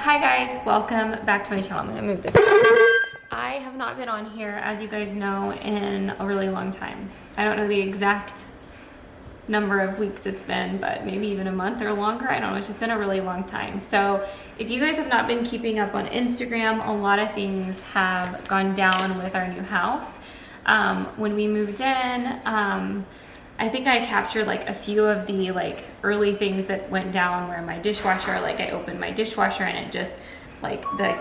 Hi guys, welcome back to my channel. I'm gonna move this. I have not been on here, as you guys know, in a really long time. I don't know the exact number of weeks it's been, but maybe even a month or longer. I don't know, it's just been a really long time. So if you guys have not been keeping up on Instagram, a lot of things have gone down with our new house. When we moved in, I think I captured like a few of the like early things that went down, where my dishwasher, like I opened my dishwasher and it just like the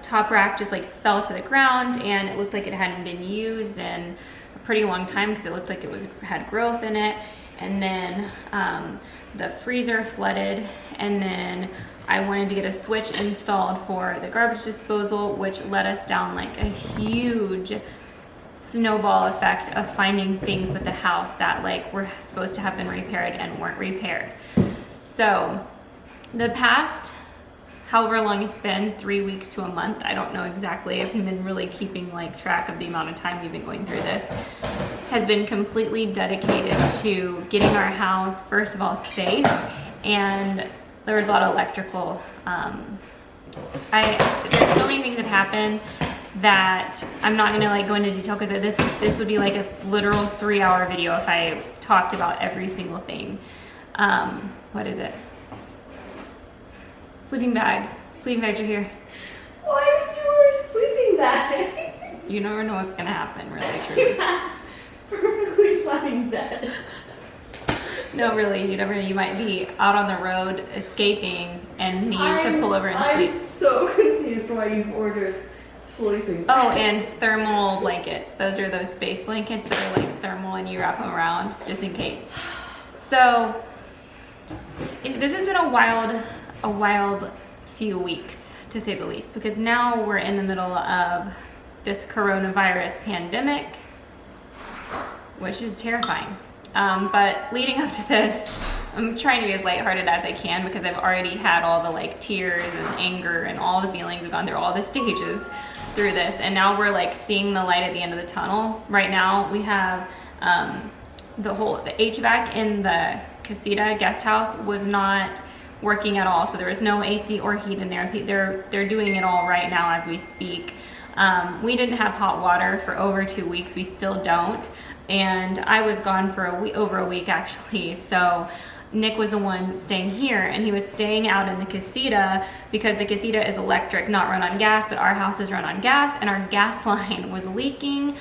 top rack just like fell to the ground, and it looked like it hadn't been used in a pretty long time because it looked like it had growth in it. And then the freezer flooded, and then I wanted to get a switch installed for the garbage disposal, which led us down like a huge snowball effect of finding things with the house that like were supposed to have been repaired and weren't repaired. So the past however long it's been, 3 weeks to a month, I don't know exactly, I've been really keeping like track of the amount of time we've been going through this, has been completely dedicated to getting our house, first of all, safe. And there was a lot of electrical, there's so many things that happened that I'm not gonna like go into detail, because this would be like a literal 3-hour video if I talked about every single thing. What is it? Sleeping bags. Sleeping bags are here. Why did you wear sleeping bags? You never know what's gonna happen, really, truly. Yeah, perfectly fine bed. No, really, you never know. You might be out on the road escaping and need to pull over and sleep. I'm so confused why you've ordered sleeping bags. Oh, and thermal blankets. Those are those space blankets that are like thermal, and you wrap them around just in case. So this has been a wild few weeks, to say the least, because now we're in the middle of this coronavirus pandemic, which is terrifying. But leading up to this, I'm trying to be as lighthearted as I can, because I've already had all the like tears and anger and all the feelings. I've gone through all the stages through this, and now we're like seeing the light at the end of the tunnel. Right now we have the HVAC in the casita guest house was not working at all, so there was no AC or heat in there. They're doing it all right now as we speak. We didn't have hot water for over 2 weeks. We still don't, and I was gone for over a week actually. So Nick was the one staying here, and he was staying out in the casita because the casita is electric, not run on gas, but our house is run on gas, and our gas line was leaking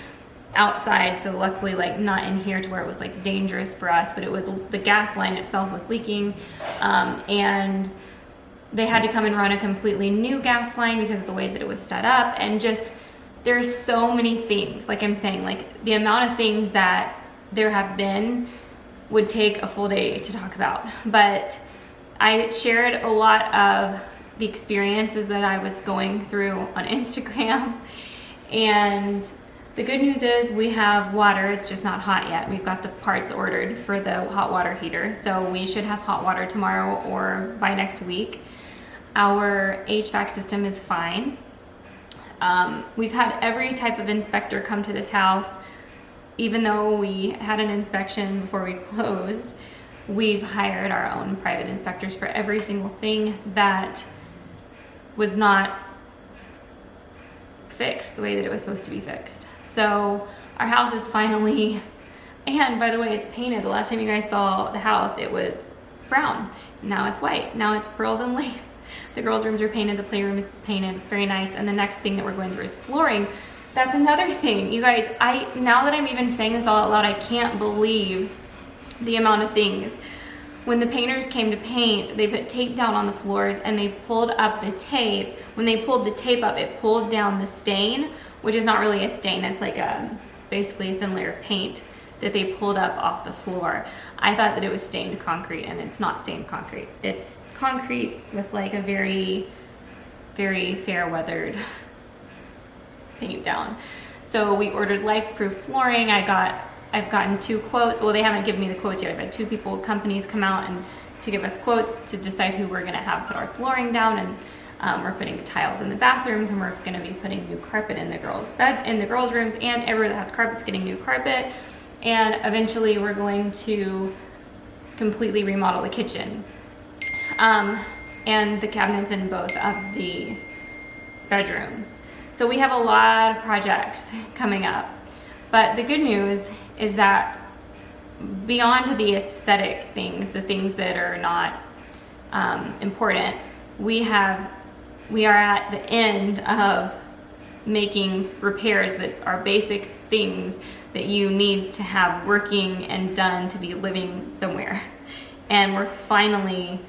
outside. So luckily, like not in here to where it was like dangerous for us, but it was the gas line itself was leaking, and they had to come and run a completely new gas line because of the way that it was set up. And just there's so many things, like I'm saying, like the amount of things that there have been would take a full day to talk about. But I shared a lot of the experiences that I was going through on Instagram, and the good news is we have water. It's just not hot yet. We've got the parts ordered for the hot water heater, so we should have hot water tomorrow or by next week. Our HVAC system is fine. We've had every type of inspector come to this house. Even though we had an inspection before we closed, we've hired our own private inspectors for every single thing that was not fixed the way that it was supposed to be fixed. So our house is finally, and by the way, it's painted. The last time you guys saw the house, it was brown. Now it's white. Now it's pearls and lace. The girls' rooms are painted. The playroom is painted. It's very nice. And the next thing that we're going through is flooring. That's another thing. You guys, now that I'm even saying this all out loud, I can't believe the amount of things. When the painters came to paint, they put tape down on the floors, and they pulled up the tape. When they pulled the tape up, it pulled down the stain, which is not really a stain. It's like basically a thin layer of paint that they pulled up off the floor. I thought that it was stained concrete, and it's not stained concrete. It's concrete with like a very, very fair weathered paint down. So we ordered life-proof flooring. I've gotten 2 quotes. Well, they haven't given me the quotes yet. I've had 2 companies come out and to give us quotes to decide who we're gonna have put our flooring down, and we're putting the tiles in the bathrooms, and we're gonna be putting new carpet in the girls' rooms, and everywhere that has carpet's getting new carpet. And eventually we're going to completely remodel the kitchen. and the cabinets in both of the bedrooms. So we have a lot of projects coming up. But the good news is that beyond the aesthetic things, the things that are not important, we are at the end of making repairs that are basic things that you need to have working and done to be living somewhere. And we're finally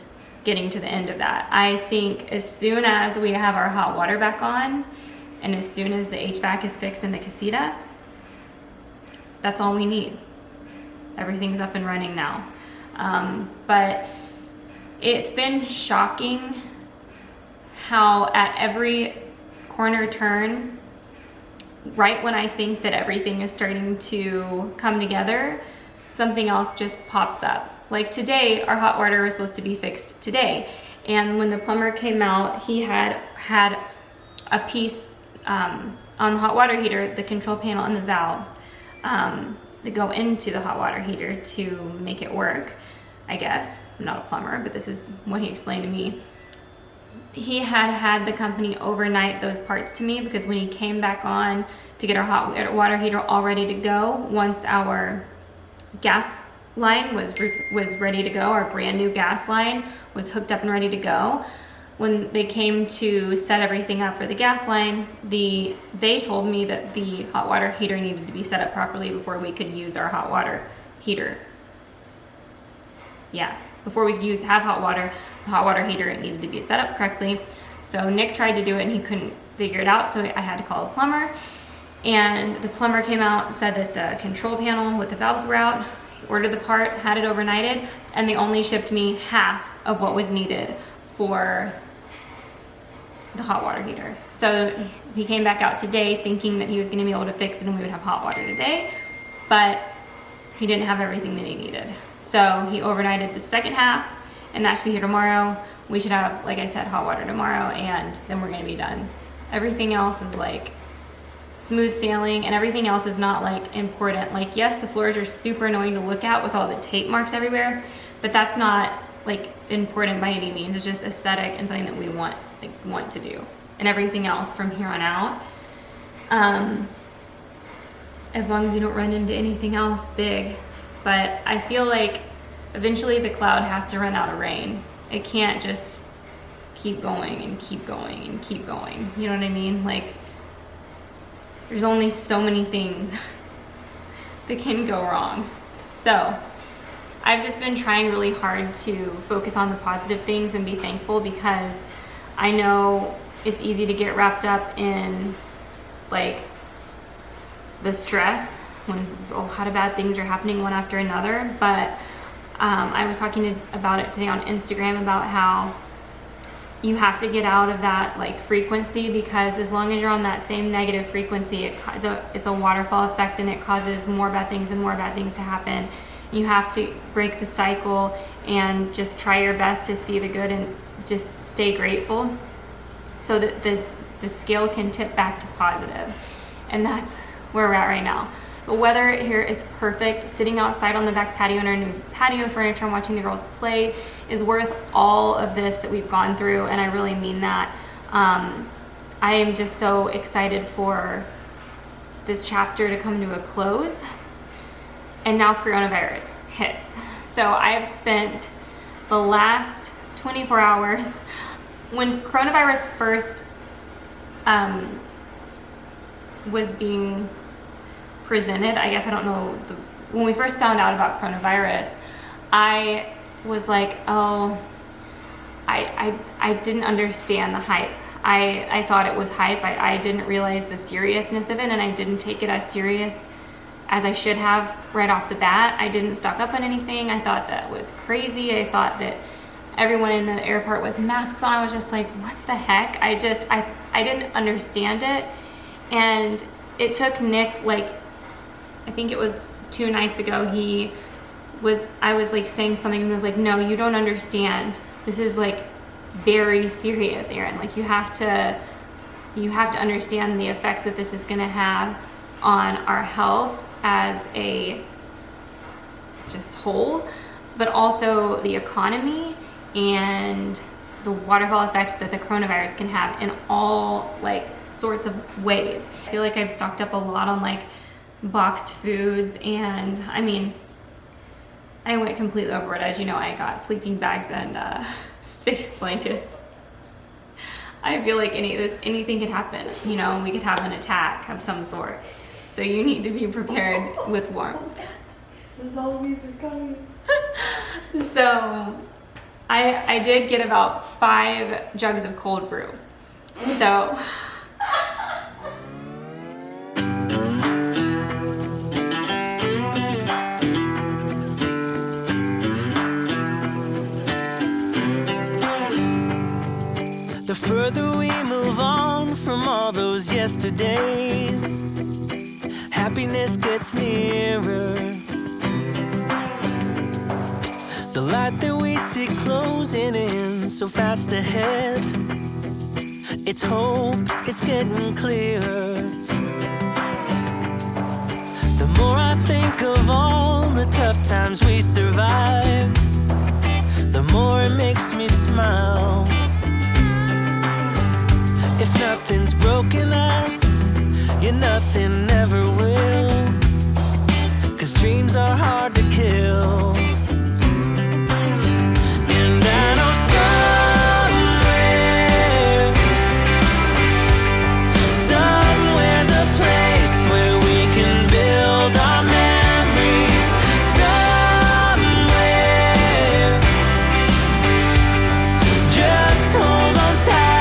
getting to the end of that. I think as soon as we have our hot water back on, and as soon as the HVAC is fixed in the casita, that's all we need. Everything's up and running now. But it's been shocking how at every corner turn, right when I think that everything is starting to come together, something else just pops up. Like today, our hot water was supposed to be fixed today. And when the plumber came out, he had a piece on the hot water heater, the control panel and the valves that go into the hot water heater to make it work, I guess. I'm not a plumber, but this is what he explained to me. He had the company overnight those parts to me, because when he came back on to get our hot water heater all ready to go, once our gas line was ready to go, our brand new gas line was hooked up and ready to go, when they came to set everything up for the gas line, they told me that the hot water heater needed to be set up properly before we could use our hot water heater. Yeah, before we could have hot water, the hot water heater needed to be set up correctly. So Nick tried to do it and he couldn't figure it out, so I had to call a plumber. And the plumber came out and said that the control panel with the valves were out. He ordered the part, had it overnighted, and they only shipped me half of what was needed for the hot water heater. So he came back out today thinking that he was gonna be able to fix it and we would have hot water today, but he didn't have everything that he needed. So he overnighted the second half, and that should be here tomorrow. We should have, like I said, hot water tomorrow, and then we're gonna be done. Everything else is like smooth sailing, and everything else is not like important. Like, yes, the floors are super annoying to look at with all the tape marks everywhere, but that's not like important by any means. It's just aesthetic and something that we want to do. And everything else from here on out, as long as we don't run into anything else big. But I feel like eventually the cloud has to run out of rain. It can't just keep going and keep going and keep going. You know what I mean? Like, there's only so many things that can go wrong. So I've just been trying really hard to focus on the positive things and be thankful, because I know it's easy to get wrapped up in like the stress when a lot of bad things are happening one after another. But I was talking about it today on Instagram about how you have to get out of that like frequency, because as long as you're on that same negative frequency, it's a waterfall effect, and it causes more bad things and more bad things to happen. You have to break the cycle and just try your best to see the good and just stay grateful, so that the scale can tip back to positive. And that's where we're at right now. The weather here is perfect. Sitting outside on the back patio in our new patio furniture and watching the girls play is worth all of this that we've gone through, and I really mean that. I am just so excited for this chapter to come to a close. And now coronavirus hits. So I have spent the last 24 hours, when coronavirus first was being presented, I guess, I don't know, when we first found out about coronavirus, I was like, oh, I didn't understand the hype. I thought it was hype. I didn't realize the seriousness of it, and I didn't take it as serious as I should have right off the bat. I didn't stock up on anything. I thought that was crazy. I thought that everyone in the airport with masks on, I was just like, what the heck? I didn't understand it. And it took Nick, like, I think it was 2 nights ago, I was like saying something, and he was like, no, you don't understand. This is like very serious, Aaryn. Like, you have to understand the effects that this is gonna have on our health as a just whole, but also the economy and the waterfall effect that the coronavirus can have in all like sorts of ways. I feel like I've stocked up a lot on like boxed foods, and I mean, I went completely overboard. As you know, I got sleeping bags and space blankets. I feel like anything could happen. You know, we could have an attack of some sort. So you need to be prepared with warmth. The zombies are coming. So I did get about 5 jugs of cold brew. So the further we move on from all those yesterdays, happiness gets nearer. The light that we see closing in so fast ahead, it's hope, it's getting clearer. The more I think of all the tough times we survived, the more it makes me smile. If nothing's broken us, yeah, nothing ever will. 'Cause dreams are hard to kill. And I know somewhere's a place where we can build our memories. Somewhere, just hold on tight.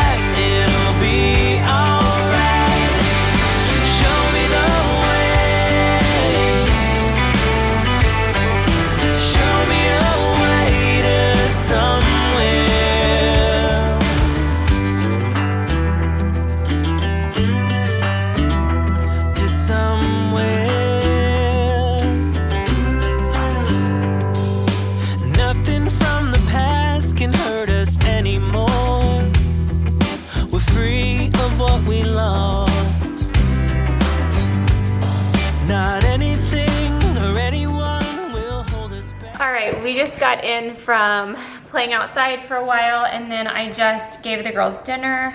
we just got in from playing outside for a while, and then I just gave the girls dinner.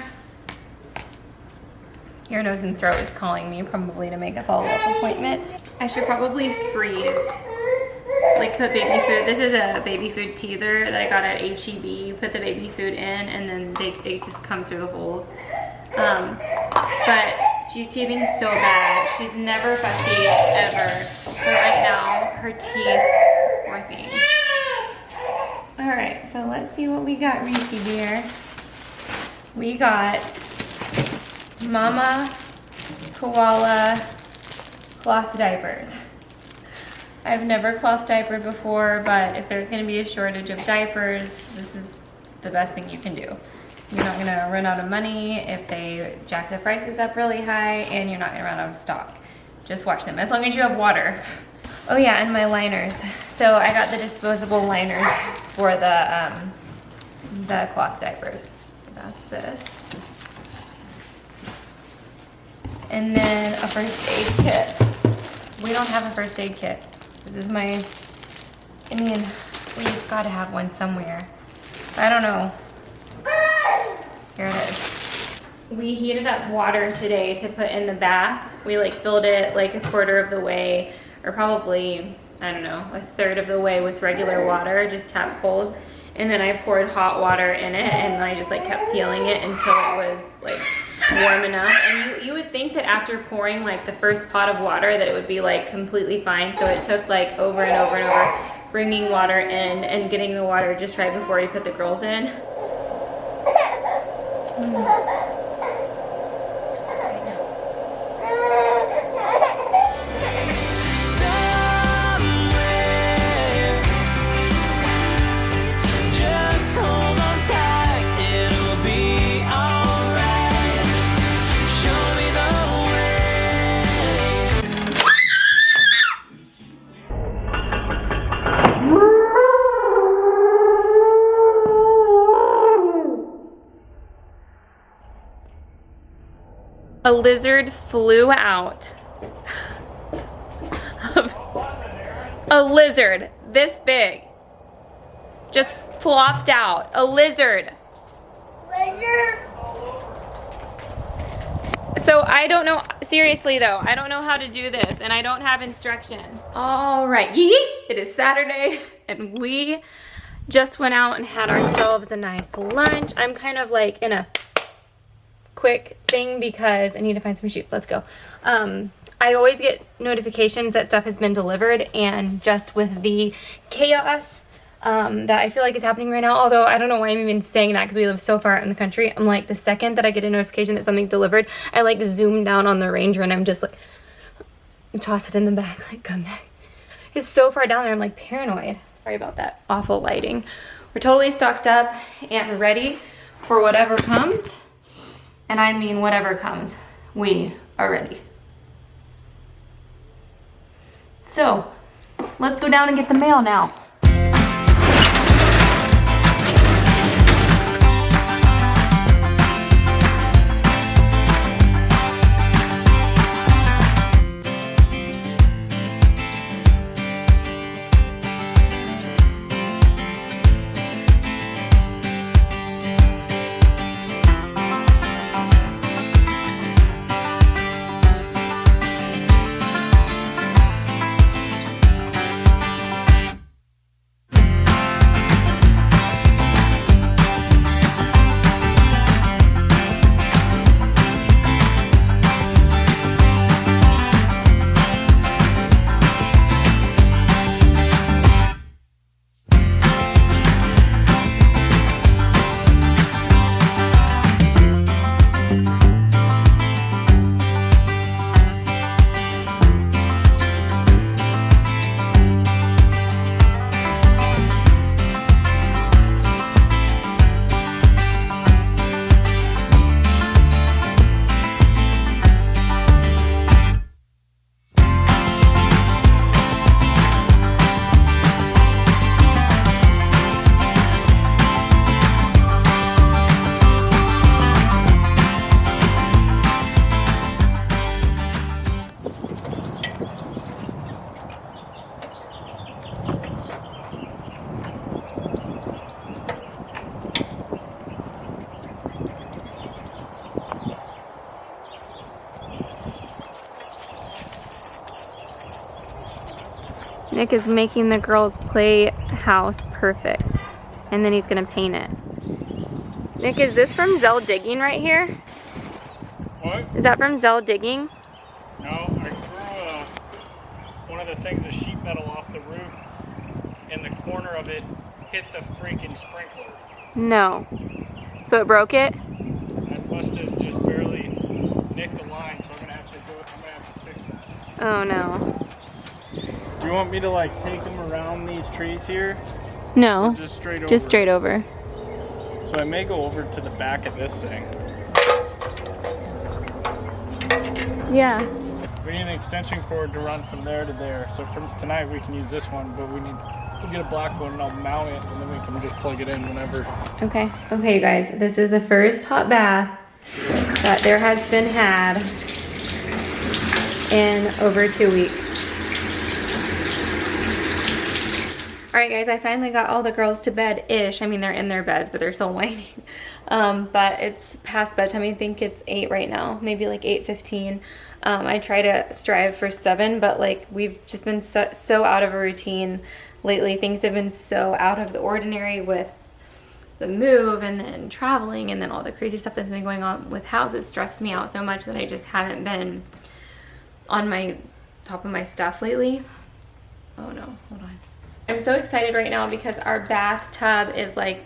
Ear, nose, and throat is calling me probably to make a follow-up appointment. I should probably freeze, like put baby food. This is a baby food teether that I got at HEB. You put the baby food in and then it just comes through the holes. But she's teething so bad. She's never fussy, ever. So right now, her teeth are working. All right, so let's see what we got, Reeky dear. We got Mama Koala cloth diapers. I've never cloth diapered before, but if there's gonna be a shortage of diapers, this is the best thing you can do. You're not gonna run out of money if they jack the prices up really high, and you're not gonna run out of stock. Just watch them, as long as you have water. Oh yeah, and my liners. So I got the disposable liners for the cloth diapers. That's this. And then a first aid kit. We don't have a first aid kit. This is my, I mean, we've got to have one somewhere. I don't know. Here it is. We heated up water today to put in the bath. We like filled it like a quarter of the way, or probably, I don't know, a third of the way with regular water, just tap cold. And then I poured hot water in it, and I just like kept feeling it until it was like warm enough. And you would think that after pouring like the first pot of water that it would be like completely fine. So it took like over and over and over bringing water in and getting the water just right before you put the girls in. A lizard flew out. A lizard this big just plopped out. A lizard. So I don't know, seriously though, I don't know how to do this and I don't have instructions. All right, yee, it is Saturday and we just went out and had ourselves a nice lunch. I'm kind of like in a quick thing because I need to find some shoes. Let's go. I always get notifications that stuff has been delivered, and just with the chaos that I feel like is happening right now, although I don't know why I'm even saying that because we live so far out in the country, I'm like, the second that I get a notification that something's delivered, I like zoom down on the Ranger and I'm just like, toss it in the bag, like come back. It's so far down there, I'm like paranoid. Sorry about that awful lighting. We're totally stocked up and ready for whatever comes. And I mean whatever comes, we are ready. So, let's go down and get the mail now. Nick is making the girls' playhouse perfect, and then he's gonna paint it. Nick, is this from Zell Digging right here? What? Is that from Zell Digging? No, I threw one of the things of sheet metal off the roof, and the corner of it hit the freaking sprinkler. No. So it broke it? I must have just barely nicked the line, so I'm gonna have to fix it. Oh no. Do you want me to like take them around these trees here? No. Or just straight over? Just straight over. So I may go over to the back of this thing. Yeah. We need an extension cord to run from there to there. So from tonight we can use this one, but we'll get a black one and I'll mount it and then we can just plug it in whenever. Okay. Okay, guys, this is the first hot bath that there has been had in over 2 weeks. All right, guys, I finally got all the girls to bed-ish. I mean, they're in their beds, but they're still whining. But it's past bedtime. I think it's 8 right now, maybe like 8:15. I try to strive for 7, but like we've just been so out of a routine lately. Things have been so out of the ordinary with the move and then traveling and then all the crazy stuff that's been going on with houses stressed me out so much that I just haven't been on my top of my stuff lately. Oh no, hold on. I'm so excited right now because our bathtub is like,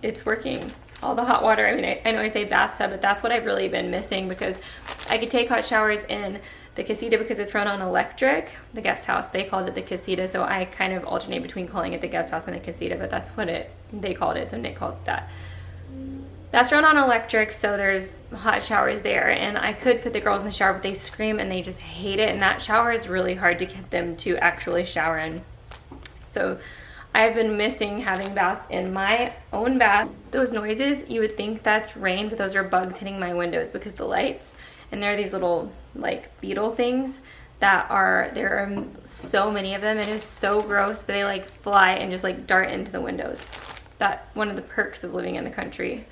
it's working. All the hot water, I mean, I know I say bathtub, but that's what I've really been missing because I could take hot showers in the casita because it's run on electric. The guest house, they called it the casita, so I kind of alternate between calling it the guest house and the casita, but that's what they called it, so Nick called it that. That's run on electric, so there's hot showers there, and I could put the girls in the shower, but they scream and they just hate it, and that shower is really hard to get them to actually shower in. So I've been missing having baths in my own bath. Those noises, you would think that's rain, but those are bugs hitting my windows because the lights, and there are these little like beetle things that there are so many of them. It is so gross, but they like fly and just like dart into the windows. one of the perks of living in the country.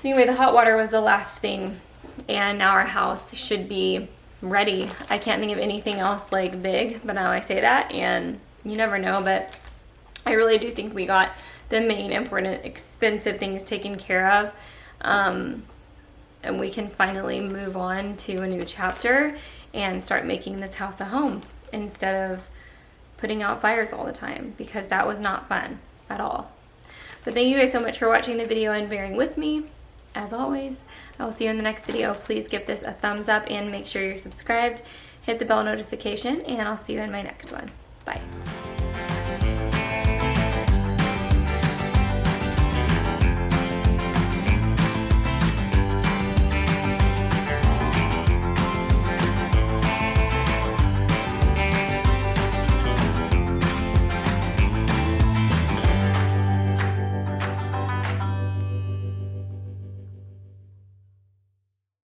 Anyway, the hot water was the last thing, and now our house should be ready. I can't think of anything else like big, but now I say that, and you never know, but I really do think we got the main important expensive things taken care of, and we can finally move on to a new chapter and start making this house a home instead of putting out fires all the time, because that was not fun at all. But thank you guys so much for watching the video and bearing with me. As always, I will see you in the next video. Please give this a thumbs up and make sure you're subscribed. Hit the bell notification, and I'll see you in my next one. Bye.